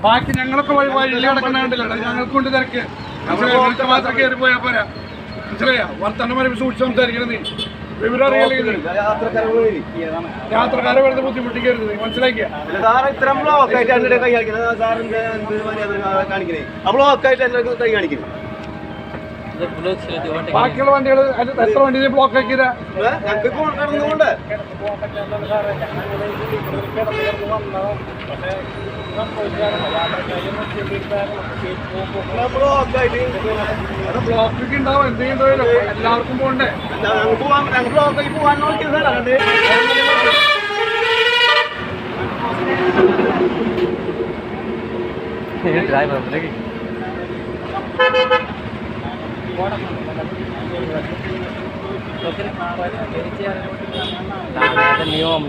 ബാക്കി ഞങ്ങളൊക്കെ വഴി കിടക്കണ ഞങ്ങൾക്ക് കൊണ്ട് തിരക്ക് മനസ്സിലായി മാത്രം കയറി പോയാൽ പോരാ മനസ്സിലായ വർത്തമാനം സൂക്ഷിച്ച് സംസാരിക്കണം നീ വിവരം യാത്രക്കാരെ വെറുതെ ബുദ്ധിമുട്ടിക്കരുത് മനസ്സിലാക്കിയ ബാക്കിയുള്ള വണ്ടികൾ എത്ര വണ്ടി ബ്ലോക്ക് ആക്കിയതാ കടന്നുകൊണ്ട് ബ്ലോക്കൊക്കെ ഉണ്ടാവും എന്തെങ്കിലും എല്ലാവർക്കും പോകണ്ടേ ബ്ലോക്കായി പോവാൻ നോക്കിയത് नियम